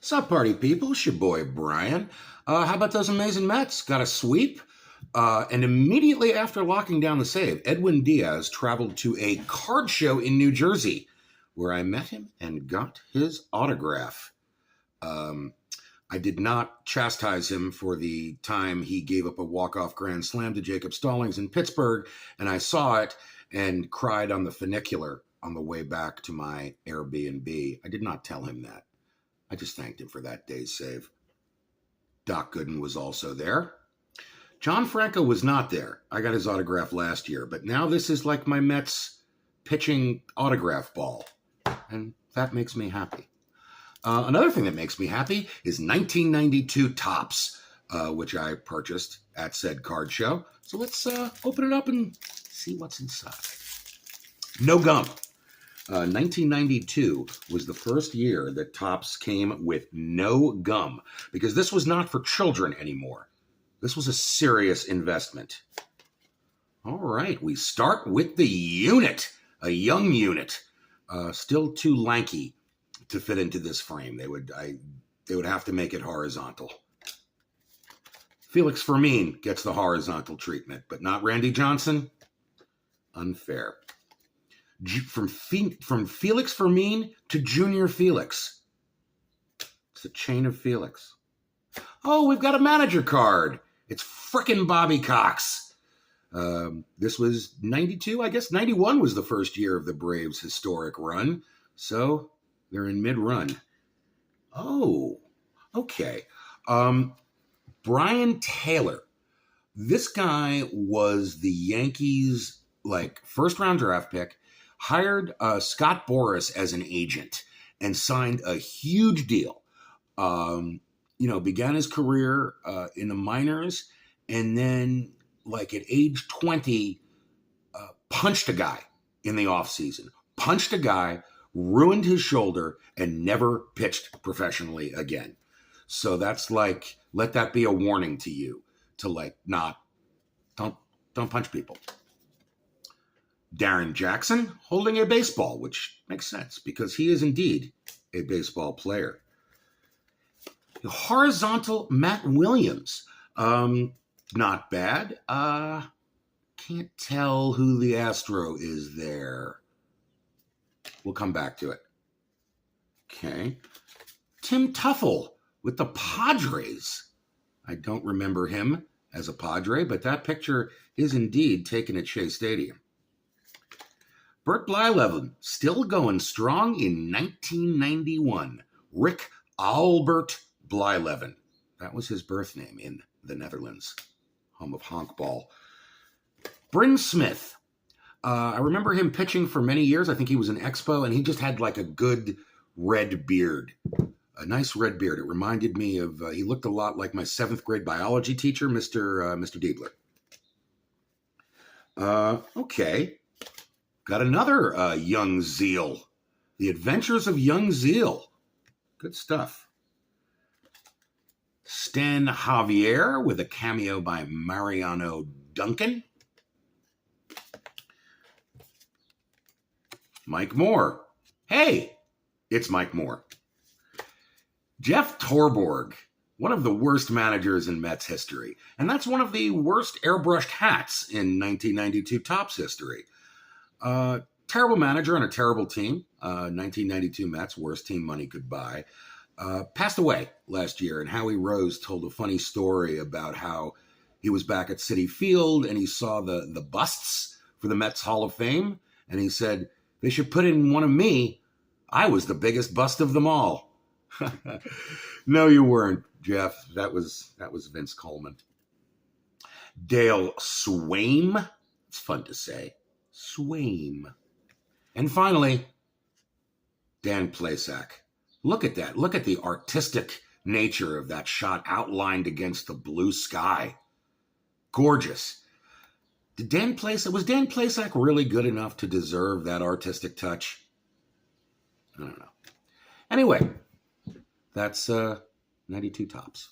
Sup, party people? It's your boy Brian. How about those amazing Mets? Got a sweep? And immediately after locking down the save, Edwin Diaz traveled to a card show in New Jersey, where I met him and got his autograph. I did not chastise him for the time he gave up a walk-off grand slam to Jacob Stallings in Pittsburgh, and I saw it and cried on the funicular on the way back to my Airbnb. I did not tell him that. I just thanked him for that day's save. Doc Gooden was also there. John Franco was not there. I got his autograph last year, but now this is like my Mets pitching autograph ball, and that makes me happy. Another thing that makes me happy is 1992 Topps, which I purchased at said card show. So let's open it up and see what's inside. No gum. 1992 was the first year that Topps came with no gum, because this was not for children anymore. This was a serious investment. All right, we start with the unit, a young unit, still too lanky to fit into this frame. They would have to make it horizontal. Felix Fermin gets the horizontal treatment, but not Randy Johnson. Unfair. From Felix Fermin to Junior Felix. It's a chain of Felix. Oh, we've got a manager card. It's frickin' Bobby Cox. This was 92, I guess. 91 was the first year of the Braves' historic run. So they're in mid-run. Oh, okay. Brian Taylor. This guy was the Yankees' first-round draft pick. Hired Scott Boras as an agent and signed a huge deal. Began his career in the minors, and then, at age 20, punched a guy in the offseason. Punched a guy, ruined his shoulder, and never pitched professionally again. So that's let that be a warning to you to don't punch people. Darren Jackson holding a baseball, which makes sense because he is indeed a baseball player. Horizontal Matt Williams. Not bad. Can't tell who the Astro is there. We'll come back to it. Okay. Tim Tuffle with the Padres. I don't remember him as a Padre, but that picture is indeed taken at Shea Stadium. Bert Blyleven, still going strong in 1991. Rick Albert Blyleven. That was his birth name in the Netherlands, home of honkball. Bryn Smith. I remember him pitching for many years. I think he was an Expo, and he just had a good red beard. A nice red beard. It reminded me of, he looked a lot like my 7th grade biology teacher, Mr. Diebler. Okay. Got another Young Zeal. The Adventures of Young Zeal. Good stuff. Stan Javier with a cameo by Mariano Duncan. Mike Moore. Hey, it's Mike Moore. Jeff Torborg, one of the worst managers in Mets history. And that's one of the worst airbrushed hats in 1992 Topps history. Terrible manager on a terrible team. 1992 Mets, worst team money could buy. Passed away last year, and Howie Rose told a funny story about how he was back at Citi Field and he saw the busts for the Mets Hall of Fame, and he said, they should put in one of me. I was the biggest bust of them all. No, you weren't, Jeff. That was Vince Coleman. Dale Swaim. It's fun to say. Swaim. And finally, Dan Plesac. Look at that. Look at the artistic nature of that shot outlined against the blue sky. Gorgeous. Was Dan Plesac really good enough to deserve that artistic touch? I don't know. Anyway, that's 92 Topps.